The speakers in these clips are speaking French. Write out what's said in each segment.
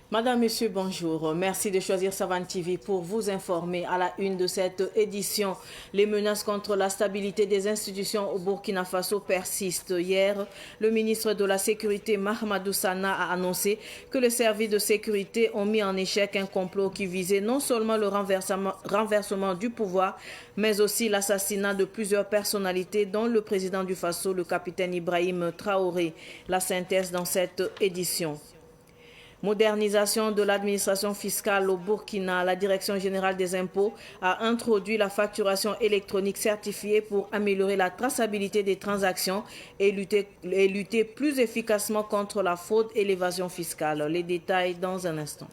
Madame, Monsieur, bonjour. Merci de choisir Savane TV pour vous informer à la une de cette édition. Les menaces contre la stabilité des institutions au Burkina Faso persistent. Hier, le ministre de la Sécurité, Mahamadou Sana, a annoncé que les services de sécurité ont mis en échec un complot qui visait non seulement le renversement du pouvoir, mais aussi l'assassinat de plusieurs personnalités, dont le président du Faso, le capitaine Ibrahim Traoré. La synthèse dans cette édition. Modernisation de l'administration fiscale au Burkina, la Direction générale des impôts a introduit la facturation électronique certifiée pour améliorer la traçabilité des transactions et lutter plus efficacement contre la fraude et l'évasion fiscale. Les détails dans un instant.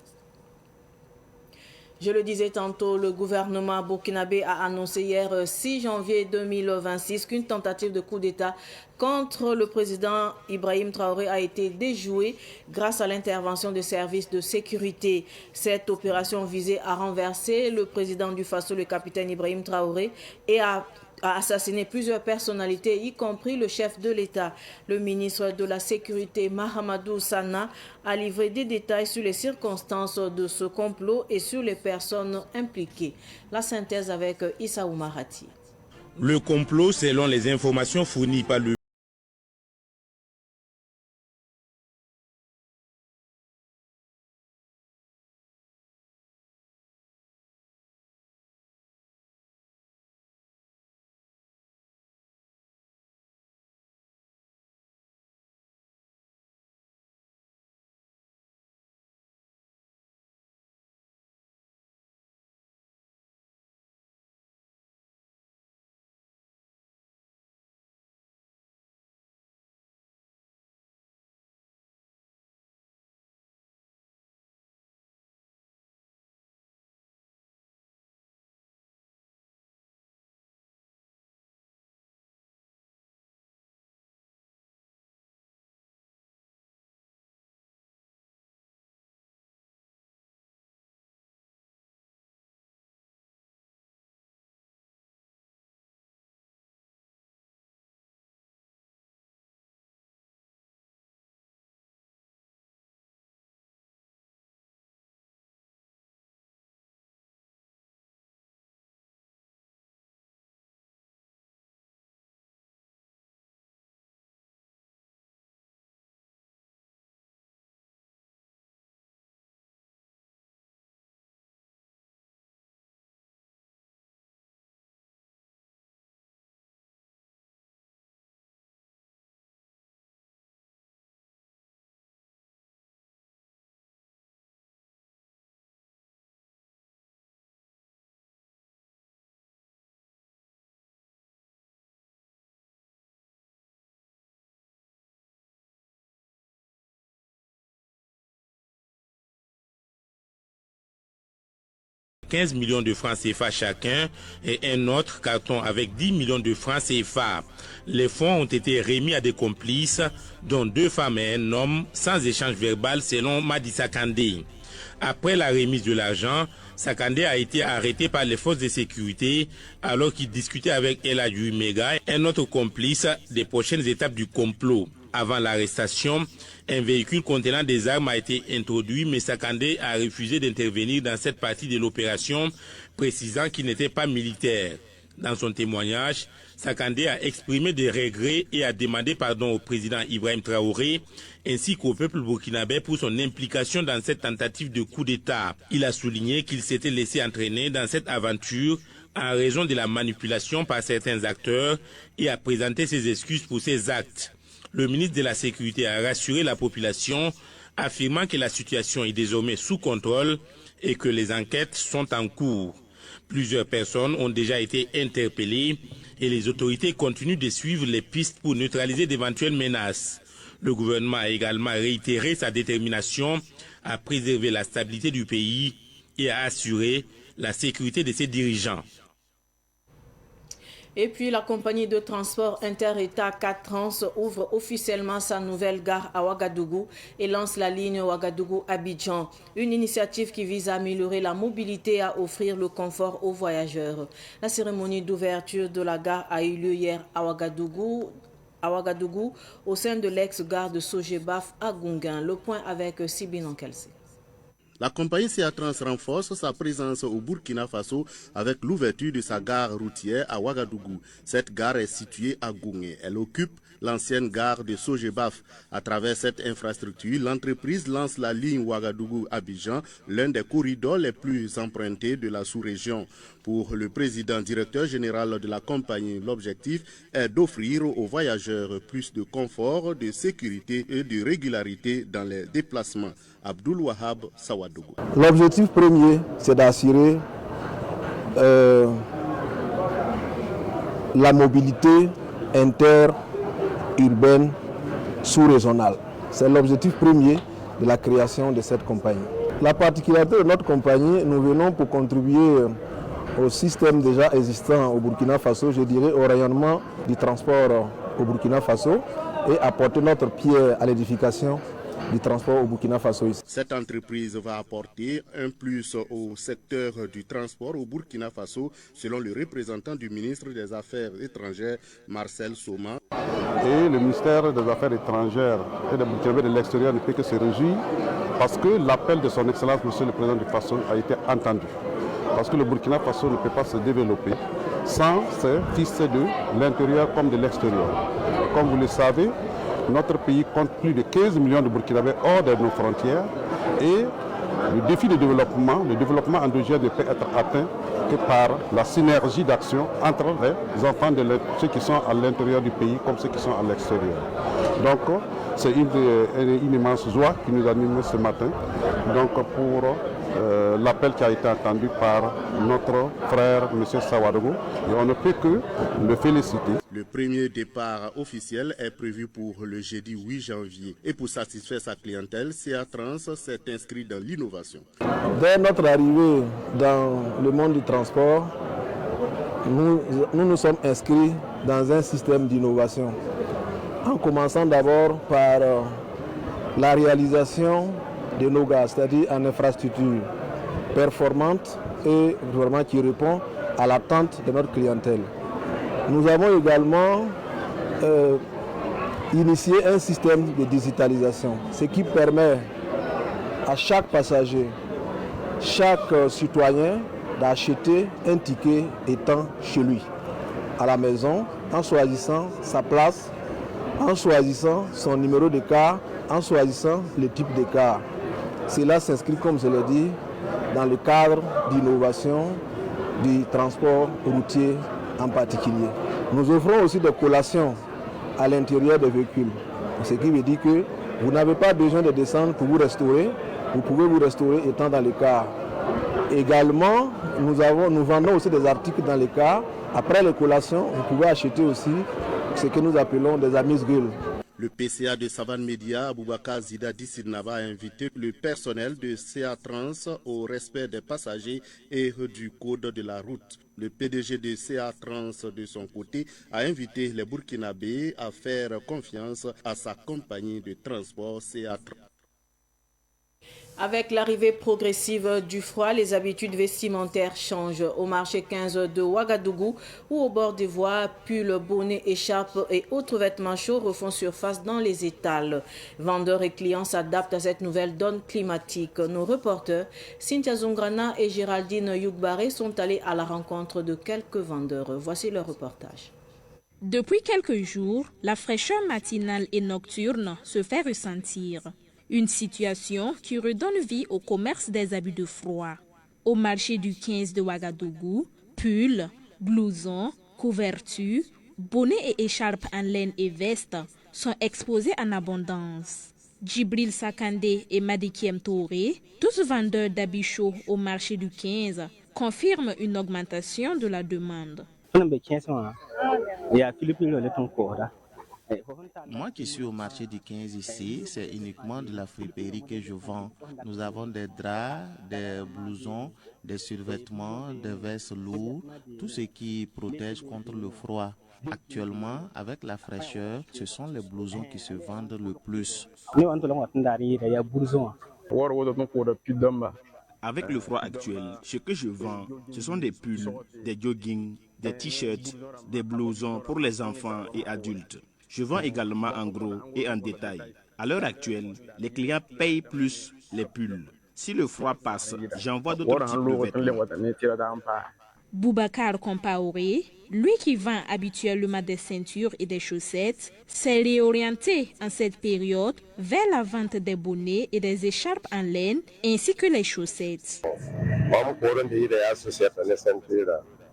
Je le disais tantôt, le gouvernement burkinabé a annoncé hier 6 janvier 2026 qu'une tentative de coup d'État contre le président Ibrahim Traoré a été déjouée grâce à l'intervention des services de sécurité. Cette opération visait à renverser le président du Faso, le capitaine Ibrahim Traoré, et a assassiné plusieurs personnalités, y compris le chef de l'État. Le ministre de la Sécurité, Mahamadou Sana, a livré des détails sur les circonstances de ce complot et sur les personnes impliquées. La synthèse avec Issa Oumarati. Le complot, selon les informations fournies par le $15 millions de francs CFA chacun et un autre carton avec 10 millions de francs CFA. Les fonds ont été remis à des complices, dont 2 femmes et un homme, sans échange verbal selon Madi Sakandé. Après la remise de l'argent, Sakandé a été arrêté par les forces de sécurité alors qu'il discutait avec El Hadji Mega, un autre complice, des prochaines étapes du complot. Avant l'arrestation, un véhicule contenant des armes a été introduit, mais Sakandé a refusé d'intervenir dans cette partie de l'opération, précisant qu'il n'était pas militaire. Dans son témoignage, Sakandé a exprimé des regrets et a demandé pardon au président Ibrahim Traoré ainsi qu'au peuple burkinabé pour son implication dans cette tentative de coup d'État. Il a souligné qu'il s'était laissé entraîner dans cette aventure en raison de la manipulation par certains acteurs et a présenté ses excuses pour ses actes. Le ministre de la Sécurité a rassuré la population, affirmant que la situation est désormais sous contrôle et que les enquêtes sont en cours. Plusieurs personnes ont déjà été interpellées et les autorités continuent de suivre les pistes pour neutraliser d'éventuelles menaces. Le gouvernement a également réitéré sa détermination à préserver la stabilité du pays et à assurer la sécurité de ses dirigeants. Et puis, la compagnie de transport inter-État 4Trans ouvre officiellement sa nouvelle gare à Ouagadougou et lance la ligne Ouagadougou-Abidjan. Une initiative qui vise à améliorer la mobilité et à offrir le confort aux voyageurs. La cérémonie d'ouverture de la gare a eu lieu hier à Ouagadougou, au sein de l'ex-gare de Sojebaf à Gounguin. Le point avec Sibin Ankelsé. La compagnie CA Trans renforce sa présence au Burkina Faso avec l'ouverture de sa gare routière à Ouagadougou. Cette gare est située à Goungé. Elle occupe l'ancienne gare de Sojebaf. À travers cette infrastructure, l'entreprise lance la ligne Ouagadougou-Abidjan, l'un des corridors les plus empruntés de la sous-région. Pour le président directeur général de la compagnie, l'objectif est d'offrir aux voyageurs plus de confort, de sécurité et de régularité dans les déplacements. Abdul Wahab Sawadougou. L'objectif premier, c'est d'assurer la mobilité interurbaine sous-régionale. C'est l'objectif premier de la création de cette compagnie. La particularité de notre compagnie, nous venons pour contribuer au système déjà existant au Burkina Faso, je dirais au rayonnement du transport au Burkina Faso et apporter notre pierre à l'édification du transport au Burkina Faso. Cette entreprise va apporter un plus au secteur du transport au Burkina Faso, selon le représentant du ministre des Affaires étrangères, Marcel Soma. Et le ministère des Affaires étrangères et des Burkinabés de l'extérieur ne peut que se réjouir parce que l'appel de son Excellence, Monsieur le Président du Faso, a été entendu. Parce que le Burkina Faso ne peut pas se développer sans ses fils de l'intérieur comme de l'extérieur. Comme vous le savez, notre pays compte plus de 15 millions de Burkinabés hors de nos frontières et le défi de développement, le développement endogène ne peut être atteint que par la synergie d'action entre les enfants de ceux qui sont à l'intérieur du pays comme ceux qui sont à l'extérieur. Donc c'est une immense joie qui nous anime ce matin pour l'appel qui a été entendu par notre frère M. Sawadougou et on ne peut que le féliciter. Le premier départ officiel est prévu pour le jeudi 8 janvier. Et pour satisfaire sa clientèle, CA Trans s'est inscrit dans l'innovation. Dès notre arrivée dans le monde du transport, nous sommes inscrits dans un système d'innovation. En commençant d'abord par la réalisation de nos gares, c'est-à-dire en infrastructure performante et vraiment qui répond à l'attente de notre clientèle. Nous avons également initié un système de digitalisation, ce qui permet à chaque passager, chaque citoyen d'acheter un ticket étant chez lui, à la maison, en choisissant sa place, en choisissant son numéro de car, en choisissant le type de car. Cela s'inscrit, comme je l'ai dit, dans le cadre d'innovation du transport routier en particulier. Nous offrons aussi des collations à l'intérieur des véhicules, ce qui veut dire que vous n'avez pas besoin de descendre pour vous restaurer, vous pouvez vous restaurer étant dans le car. Également, nous vendons aussi des articles dans les cars. Après les collations, vous pouvez acheter aussi ce que nous appelons des amuse-gueules. Le PCA de Savane Média, Aboubakar Zidadi Sidnava, a invité le personnel de CA Trans au respect des passagers et du code de la route. Le PDG de CA Trans, de son côté, a invité les Burkinabés à faire confiance à sa compagnie de transport CA Trans. Avec l'arrivée progressive du froid, les habitudes vestimentaires changent. Au marché 15 de Ouagadougou ou au bord des voies, pulls, bonnets, écharpes et autres vêtements chauds refont surface dans les étals. Vendeurs et clients s'adaptent à cette nouvelle donne climatique. Nos reporters Cynthia Zungrana et Géraldine Yougbaré sont allés à la rencontre de quelques vendeurs. Voici leur reportage. Depuis quelques jours, la fraîcheur matinale et nocturne se fait ressentir. Une situation qui redonne vie au commerce des habits de froid. Au marché du 15 de Ouagadougou, pulls, blousons, couvertures, bonnets et écharpes en laine et vestes sont exposés en abondance. Djibril Sakandé et Madikiem Touré, tous vendeurs d'habits chauds au marché du 15, confirment une augmentation de la demande. Moi qui suis au marché du 15 ici, c'est uniquement de la friperie que je vends. Nous avons des draps, des blousons, des survêtements, des vestes lourds, tout ce qui protège contre le froid. Actuellement, avec la fraîcheur, ce sont les blousons qui se vendent le plus. Avec le froid actuel, ce que je vends, ce sont des pulls, des joggings, des t-shirts, des blousons pour les enfants et adultes. Je vends également en gros et en détail. À l'heure actuelle, les clients payent plus les pulls. Si le froid passe, j'envoie d'autres types de vêtements. Boubacar Compaoré, lui qui vend habituellement des ceintures et des chaussettes, s'est réorienté en cette période vers la vente des bonnets et des écharpes en laine ainsi que les chaussettes.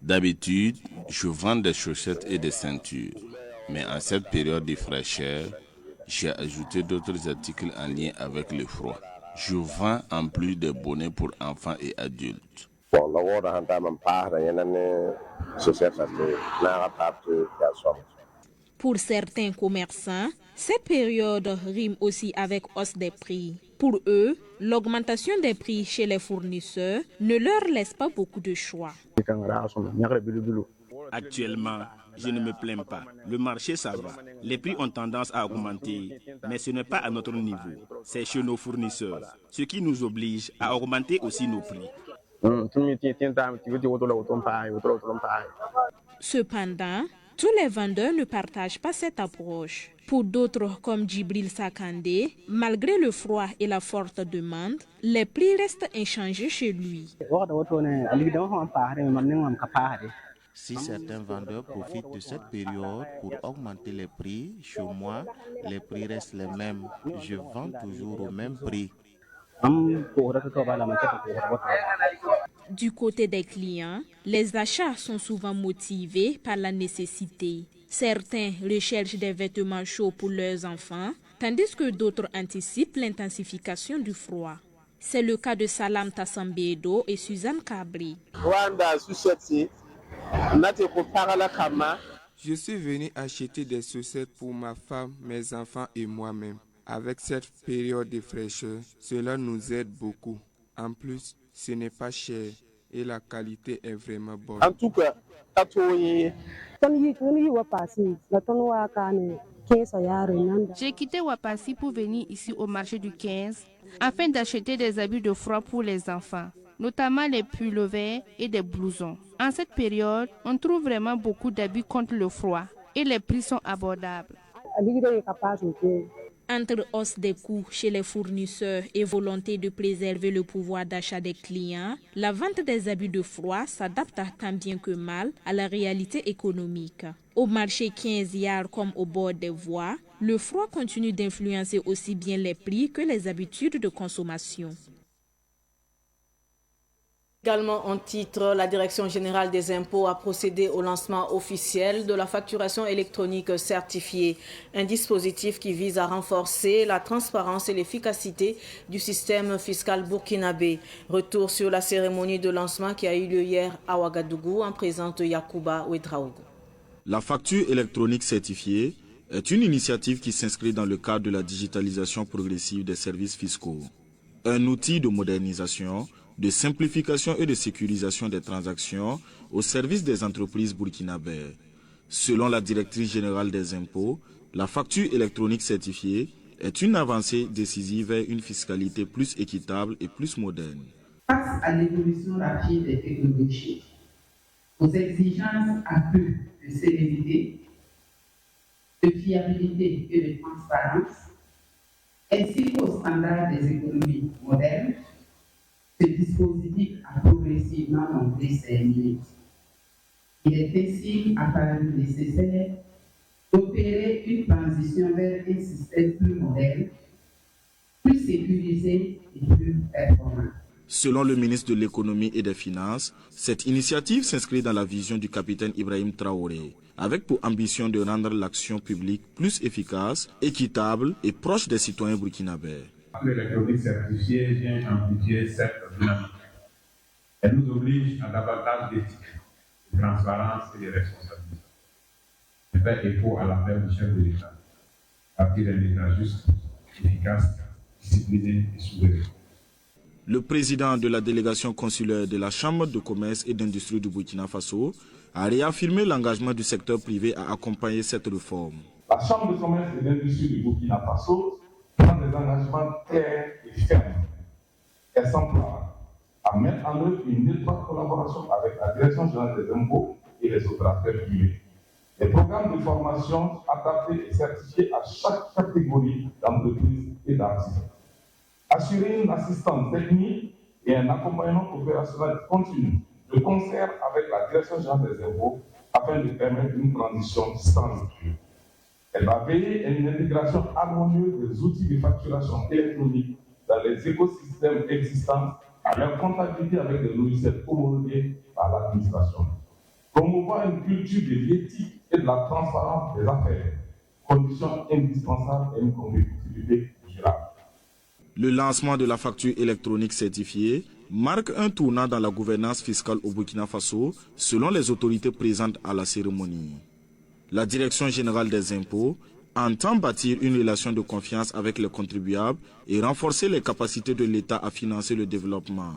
D'habitude, je vends des chaussettes et des ceintures, mais en cette période de fraîcheur, j'ai ajouté d'autres articles en lien avec le froid. Je vends en plus des bonnets pour enfants et adultes. Pour certains commerçants, cette période rime aussi avec hausse des prix. Pour eux, l'augmentation des prix chez les fournisseurs ne leur laisse pas beaucoup de choix. Actuellement, je ne me plains pas. Le marché, ça va. Les prix ont tendance à augmenter, mais ce n'est pas à notre niveau. C'est chez nos fournisseurs, ce qui nous oblige à augmenter aussi nos prix. Cependant, tous les vendeurs ne partagent pas cette approche. Pour d'autres comme Djibril Sakandé, malgré le froid et la forte demande, les prix restent inchangés chez lui. Si certains vendeurs profitent de cette période pour augmenter les prix, chez moi, les prix restent les mêmes. Je vends toujours au même prix. Du côté des clients, les achats sont souvent motivés par la nécessité. Certains recherchent des vêtements chauds pour leurs enfants, tandis que d'autres anticipent l'intensification du froid. C'est le cas de Salam Tassambedo et Suzanne Kabri. Je suis venu acheter des chaussettes pour ma femme, mes enfants et moi-même. Avec cette période de fraîcheur, cela nous aide beaucoup. En plus, ce n'est pas cher et la qualité est vraiment bonne. J'ai quitté Wapassi pour venir ici au marché du 15 afin d'acheter des habits de froid pour les enfants, notamment les pullovers et des blousons. En cette période, on trouve vraiment beaucoup d'habits contre le froid et les prix sont abordables. Entre hausse des coûts chez les fournisseurs et volonté de préserver le pouvoir d'achat des clients, la vente des habits de froid s'adapte tant bien que mal à la réalité économique. Au marché 15 yards comme au bord des voies, le froid continue d'influencer aussi bien les prix que les habitudes de consommation. Également en titre, la Direction générale des impôts a procédé au lancement officiel de la facturation électronique certifiée, un dispositif qui vise à renforcer la transparence et l'efficacité du système fiscal burkinabé. Retour sur la cérémonie de lancement qui a eu lieu hier à Ouagadougou en présence de Yacouba Ouedraogo. La facture électronique certifiée est une initiative qui s'inscrit dans le cadre de la digitalisation progressive des services fiscaux. Un outil de modernisation, de simplification et de sécurisation des transactions au service des entreprises burkinabées. Selon la directrice générale des impôts, la facture électronique certifiée est une avancée décisive vers une fiscalité plus équitable et plus moderne. Face à l'évolution rapide des technologies, aux exigences accrues de sérénité, de fiabilité et de transparence, ainsi qu'aux standards des économies modernes, ce dispositif a progressivement monté ses limites. Il est ainsi apparu nécessaire d'opérer une transition vers un système plus moderne, plus sécurisé et plus performant. Selon le ministre de l'Économie et des Finances, cette initiative s'inscrit dans la vision du capitaine Ibrahim Traoré, avec pour ambition de rendre l'action publique plus efficace, équitable et proche des citoyens burkinabés. L'électronique certifiée vient amplifier cette dynamique. Elle nous oblige à davantage d'éthique, de transparence et de responsabilité. Elle fait écho à l'appel du chef de l'État, bâtir un État juste, efficace, discipliné et souverain. Le président de la délégation consulaire de la Chambre de commerce et d'industrie du Burkina Faso a réaffirmé l'engagement du secteur privé à accompagner cette réforme. La Chambre de commerce et d'industrie du Burkina Faso prend des engagements clairs et fermes. Elle s'emploie à mettre en œuvre une étroite collaboration avec la Direction générale des impôts et les opérateurs privés. Des programmes de formation adaptés et certifiés à chaque catégorie d'entreprises et d'artisans. Assurer une assistance technique et un accompagnement opérationnel continu de concert avec la Direction générale des impôts afin de permettre une transition sans rupture. Elle va veiller à une intégration harmonieuse des outils de facturation électronique dans les écosystèmes existants à leur comptabilité avec des logiciels homologués par l'administration. Promouvoir une culture de l'éthique et de la transparence des affaires, condition indispensable à une compétitivité durable. Le lancement de la facture électronique certifiée marque un tournant dans la gouvernance fiscale au Burkina Faso, selon les autorités présentes à la cérémonie. La Direction générale des impôts entend bâtir une relation de confiance avec les contribuables et renforcer les capacités de l'État à financer le développement.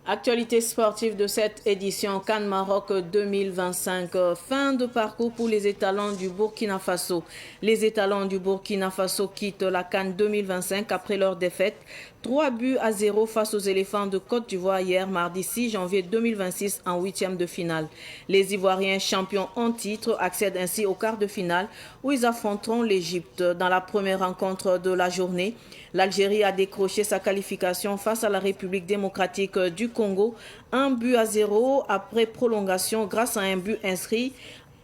Actualité sportive de cette édition Cannes Maroc 2025. Fin de parcours pour les étalons du Burkina Faso. Les étalons du Burkina Faso quittent la Cannes 2025 après leur défaite 3-0 face aux éléphants de Côte d'Ivoire hier mardi 6 janvier 2026 en huitième de finale. Les Ivoiriens champions en titre accèdent ainsi au quart de finale où ils affronteront l'Égypte. Dans la première rencontre de la journée, l'Algérie a décroché sa qualification face à la République démocratique du Congo, 1-0 après prolongation grâce à un but inscrit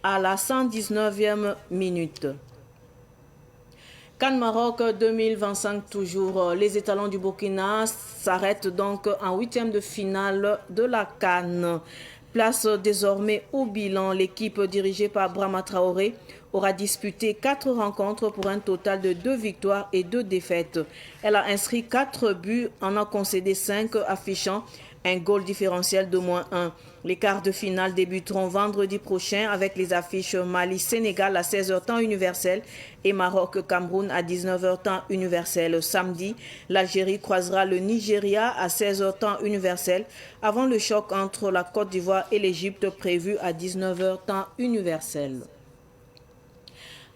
à la 119e minute. Cannes Maroc 2025 toujours. Les étalons du Burkina s'arrêtent donc en huitième de finale de la Cannes. Place désormais au bilan. L'équipe dirigée par Brahma Traoré aura disputé 4 rencontres pour un total de 2 victoires et 2 défaites. Elle a inscrit 4 buts, en a concédé 5, affichant un goal différentiel de -1. Les quarts de finale débuteront vendredi prochain avec les affiches Mali-Sénégal à 16h temps universel et Maroc-Cameroun à 19h temps universel. Samedi, l'Algérie croisera le Nigeria à 16h temps universel avant le choc entre la Côte d'Ivoire et l'Égypte prévu à 19h temps universel.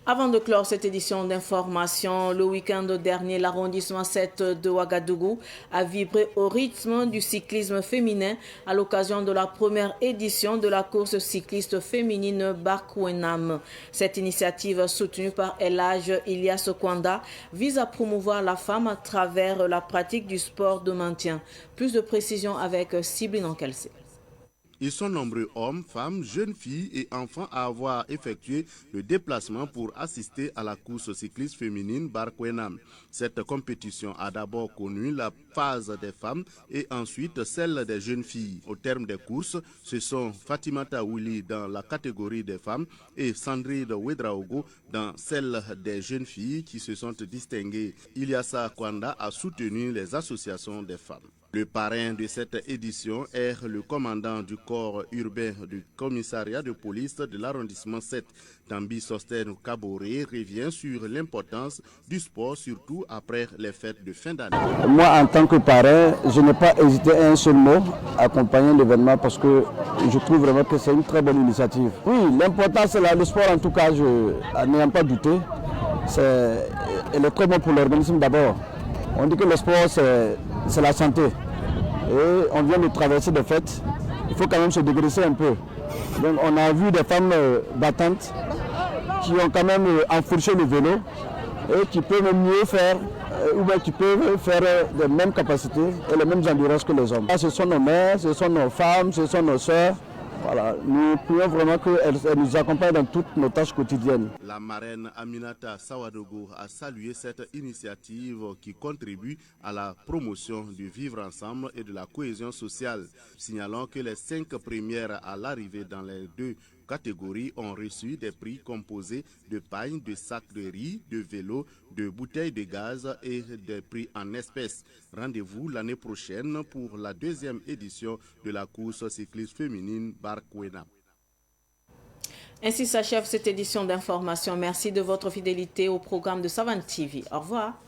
Avant de clore cette édition d'information, le week-end dernier, l'arrondissement 7 de Ouagadougou a vibré au rythme du cyclisme féminin à l'occasion de la première édition de la course cycliste féminine Barkwenam. Cette initiative, soutenue par El Hadj Ilyas Kwanda, vise à promouvoir la femme à travers la pratique du sport de maintien. Plus de précisions avec Sibline Ankelsé. Ils sont nombreux hommes, femmes, jeunes filles et enfants à avoir effectué le déplacement pour assister à la course cycliste féminine Barkwenam. Cette compétition a d'abord connu la phase des femmes et ensuite celle des jeunes filles. Au terme des courses, ce sont Fatimata Willy dans la catégorie des femmes et Sandrine Ouedraogo dans celle des jeunes filles qui se sont distinguées. Ilyasa Kwanda a soutenu les associations des femmes. Le parrain de cette édition est le commandant du corps urbain du commissariat de police de l'arrondissement 7. Tambi Sosten Kaboré revient sur l'importance du sport, surtout après les fêtes de fin d'année. Moi, en tant que parrain, je n'ai pas hésité un seul mot à accompagner l'événement parce que je trouve vraiment que c'est une très bonne initiative. Oui, l'important c'est le sport en tout cas, je n'ai pas douté. Elle est très bonne pour l'organisme d'abord. On dit que le sport c'est la santé. Et on vient de traverser des fêtes, il faut quand même se dégraisser un peu. Donc on a vu des femmes battantes qui ont quand même enfourché le vélo et qui peuvent mieux faire, ou bien qui peuvent faire les mêmes capacités et les mêmes endurances que les hommes. Ce sont nos mères, ce sont nos femmes, ce sont nos sœurs. Voilà, nous prions vraiment qu'elles nous accompagnent dans toutes nos tâches quotidiennes. La marraine Aminata Sawadogo a salué cette initiative qui contribue à la promotion du vivre ensemble et de la cohésion sociale, signalant que les 5 premières à l'arrivée dans les 2 catégories ont reçu des prix composés de pagnes, de sacs de riz, de vélos, de bouteilles de gaz et des prix en espèces. Rendez-vous l'année prochaine pour la 2e édition de la course cycliste féminine Barkwenam. Ainsi s'achève cette édition d'information. Merci de votre fidélité au programme de Savane TV. Au revoir.